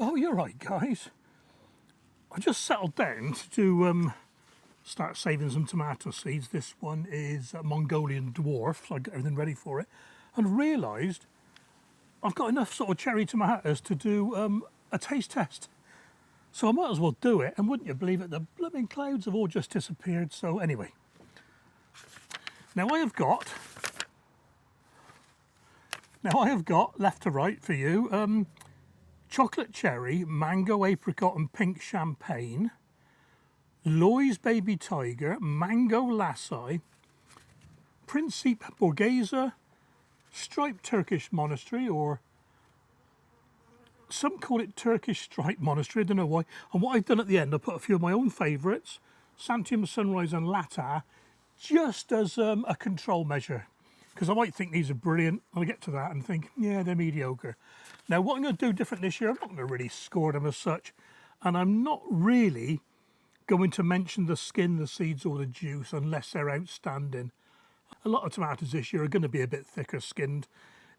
Oh, you're right, guys. I just settled down to start saving some tomato seeds. This one is a Mongolian dwarf, so I got everything ready for it, and realised I've got enough sort of cherry tomatoes to do a taste test. So I might as well do it, and wouldn't you believe it, the blooming clouds have all just disappeared. So anyway, now I have got left to right for you chocolate cherry, mango apricot and pink champagne, Loy's baby tiger, mango lassi, Principe borghese, striped Turkish monastery, or some call it Turkish striped monastery, I don't know why. And what I've done at the end, I put a few of my own favourites, Santium sunrise and latta, just as a control measure, because I might think these are brilliant. I'll get to that and think, yeah, they're mediocre. Now, what I'm going to do different this year, I'm not going to really score them as such, and I'm not really going to mention the skin, the seeds or the juice unless they're outstanding. A lot of tomatoes this year are going to be a bit thicker skinned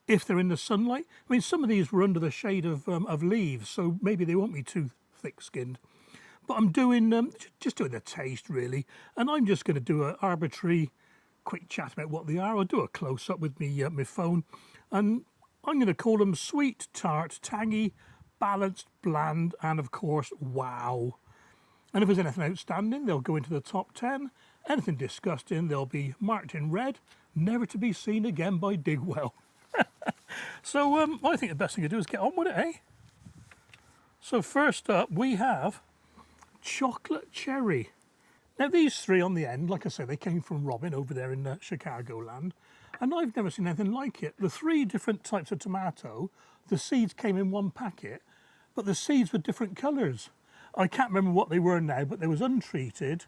if they're in the sunlight. I mean, some of these were under the shade of leaves, so maybe they won't be too thick skinned. But I'm doing just doing the taste really, and I'm just going to do an arbitrary quick chat about what they are. I'll do a close-up with me my phone, and I'm going to call them sweet, tart, tangy, balanced, bland, and of course, wow. And if there's anything outstanding, they'll go into the top 10. Anything disgusting, they'll be marked in red, never to be seen again by Digwell. So I think the best thing to do is get on with it, eh? So first up, we have chocolate cherry. Now these three on the end, like I say, they came from Robin over there in Chicagoland, and I've never seen anything like it. The three different types of tomato, the seeds came in one packet, but the seeds were different colours. I can't remember what they were now, but there was untreated,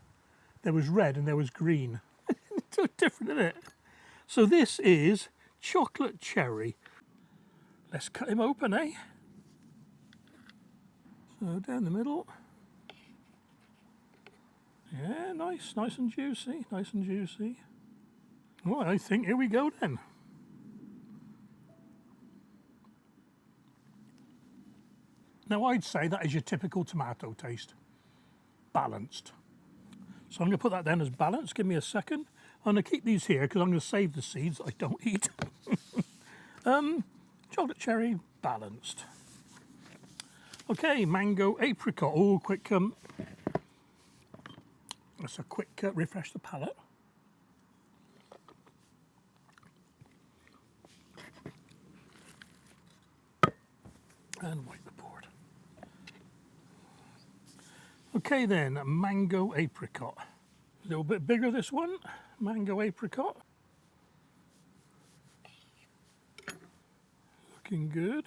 there was red, and there was green. It's so different, isn't it? So this is chocolate cherry. Let's cut him open, eh? So down the middle. Yeah, nice and juicy, nice and juicy. Well, I think here we go then. Now I'd say that is your typical tomato taste. Balanced. So I'm going to put that down as balanced. Give me a second. I'm going to keep these here because I'm going to save the seeds I don't eat. Chocolate cherry, balanced. Okay, mango apricot. Oh, quick, that's a quick refresh the palate. And wipe the board. Okay then, mango apricot. A little bit bigger this one, mango apricot. Looking good.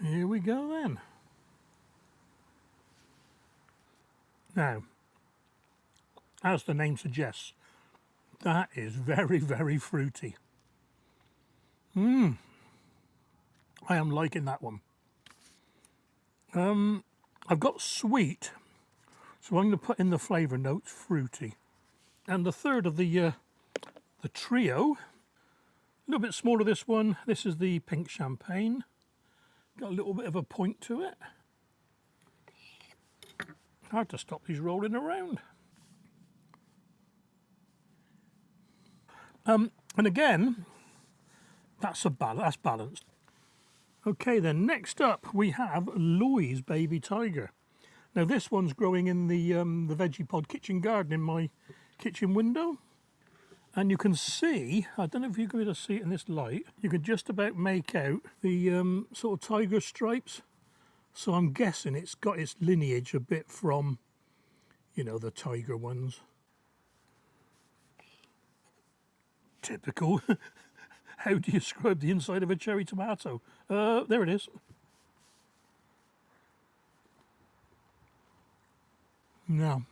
Here we go then. Now, as the name suggests, that is very, very fruity. I am liking that one. I've got sweet, so I'm going to put in the flavour notes fruity. And the third of the trio, a little bit smaller this one. This is the pink champagne. Got a little bit of a point to it. Hard to stop these rolling around. And again, that's balanced. Okay then, next up we have Loy's baby tiger. Now this one's growing in the veggie pod kitchen garden in my kitchen window. And you can see, I don't know if you're going to see it in this light, you can just about make out the sort of tiger stripes. So I'm guessing it's got its lineage a bit from, you know, the tiger ones. Typical. How do you describe the inside of a cherry tomato? There it is. No,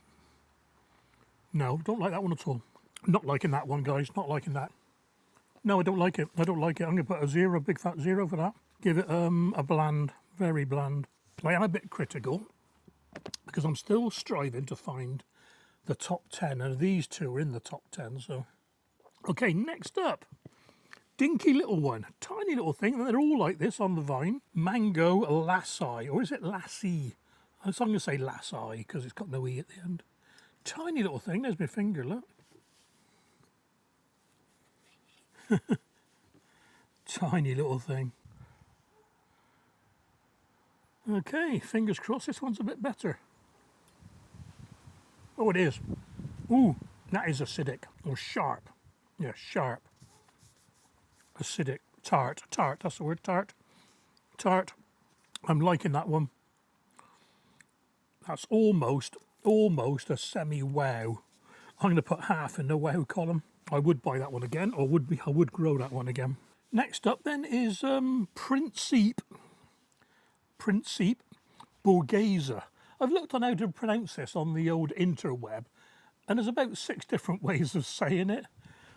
don't like that one at all. Not liking that one, guys, not liking that. No, I don't like it. I'm going to put a 0, big fat 0 for that. Give it a bland, very bland. I am a bit critical because I'm still striving to find the top 10, and these two are in the top 10. So, okay, next up, dinky little one, tiny little thing, and they're all like this on the vine. Mango lassi, or is it lassie? I'm going to say lassi because it's got no E at the end. Tiny little thing, there's my finger, look. Tiny little thing. Okay, fingers crossed this one's a bit better. Oh, it is. Ooh, that is acidic, or sharp. Yeah, sharp. Acidic, tart, that's the word, tart. Tart, I'm liking that one. That's almost a semi-wow. I'm going to put half in the wow column. I would buy that one again, or I would grow that one again. Next up then is Principe Borghese. I've looked on how to pronounce this on the old interweb, and there's about 6 different ways of saying it.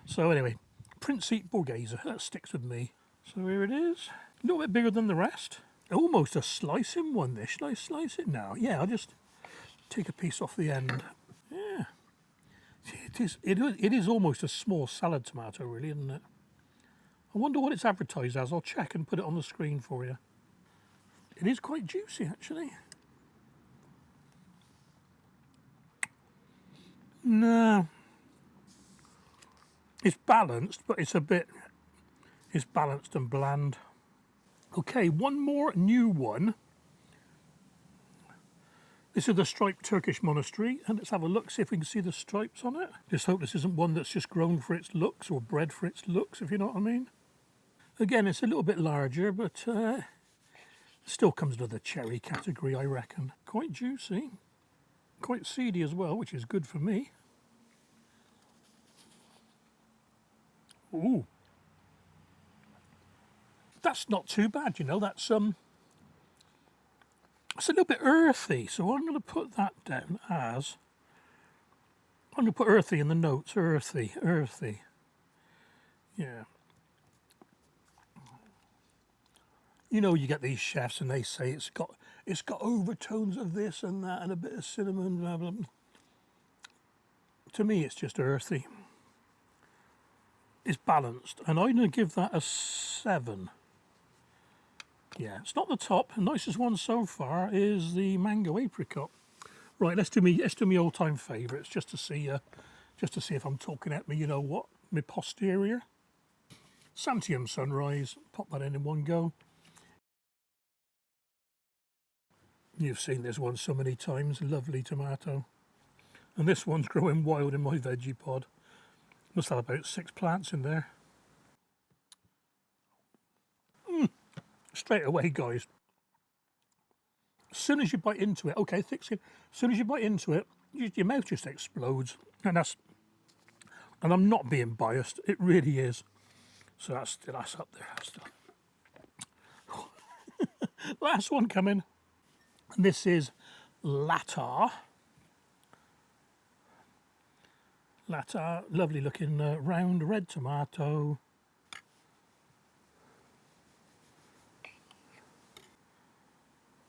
So anyway, Principe Borghese, that sticks with me. So here it is, a little bit bigger than the rest. Almost a slicing one this. Should I slice it now? Yeah, I'll just take a piece off the end. Yeah, it is almost a small salad tomato, really, isn't it? I wonder what it's advertised as. I'll check and put it on the screen for you. It is quite juicy, actually. No, it's balanced, but it's balanced and bland. Okay, one more new one. This is the striped Turkish monastery, and let's have a look, see if we can see the stripes on it. Just hope this isn't one that's just grown for its looks, or bred for its looks, if you know what I mean. Again, it's a little bit larger, but still comes under the cherry category, I reckon. Quite juicy, quite seedy as well, which is good for me. Ooh, that's not too bad, you know. That's it's a little bit earthy, so I'm going to put that down as, I'm going to put earthy in the notes. Earthy. Yeah. You know, you get these chefs and they say it's got overtones of this and that and a bit of cinnamon, blah, blah. To me, it's just earthy. It's balanced, and I'm going to give that a 7. Yeah, it's not the top. The nicest one so far is the mango apricot. Right, let's do me all-time favourites just to see if I'm talking at me. You know what? My posterior. Santiam Sunrise. Pop that in one go. You've seen this one so many times. Lovely tomato. And this one's growing wild in my veggie pod. Must have about 6 plants in there. Straight away, guys. As soon as you bite into it, okay, thick skin. As soon as you bite into it, your mouth just explodes, and I'm not being biased. It really is. So that's up there. Last one coming, and this is Latar. Latar, lovely looking round red tomato.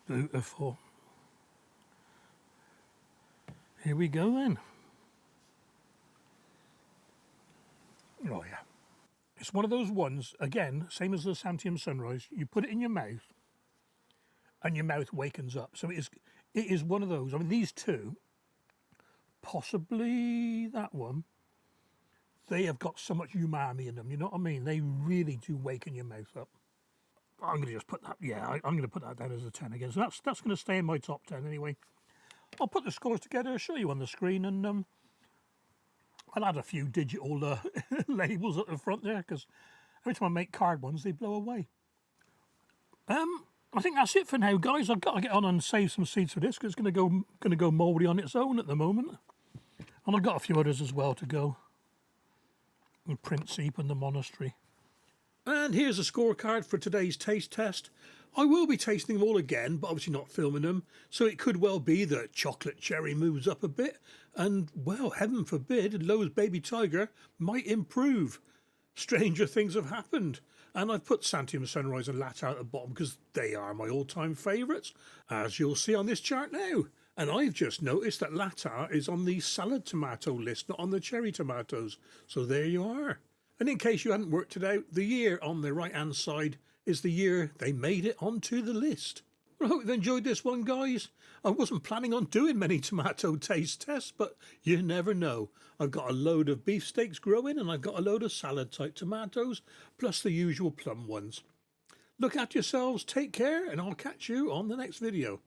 Beautiful. Here we go then. Oh yeah. It's one of those ones, again, same as the Santiam Sunrise, you put it in your mouth and your mouth wakens up. So it is one of those. I mean, these two, possibly that one, they have got so much umami in them, you know what I mean? They really do waken your mouth up. I'm going to just put that, yeah, I'm going to put that down as a 10 again. So that's going to stay in my top 10 anyway. I'll put the scores together, show you on the screen, and I'll add a few digital labels at the front there, because every time I make card ones, they blow away. I think that's it for now, guys. I've got to get on and save some seeds for this, because it's going to go mouldy on its own at the moment. And I've got a few others as well to go. And Principe and the monastery. And here's a scorecard for today's taste test. I will be tasting them all again, but obviously not filming them, so it could well be that chocolate cherry moves up a bit, and, well, heaven forbid, Lowe's Baby Tiger might improve. Stranger things have happened, and I've put Santiam Sunrise and Latte at the bottom because they are my all-time favourites, as you'll see on this chart now. And I've just noticed that Latte is on the salad tomato list, not on the cherry tomatoes, so there you are. And in case you hadn't worked it out, the year on the right hand side is the year they made it onto the list. Well, I hope you enjoyed this one, guys. I wasn't planning on doing many tomato taste tests, but you never know. I've got a load of beefsteaks growing and I've got a load of salad type tomatoes, plus the usual plum ones. Look after yourselves, take care, and I'll catch you on the next video.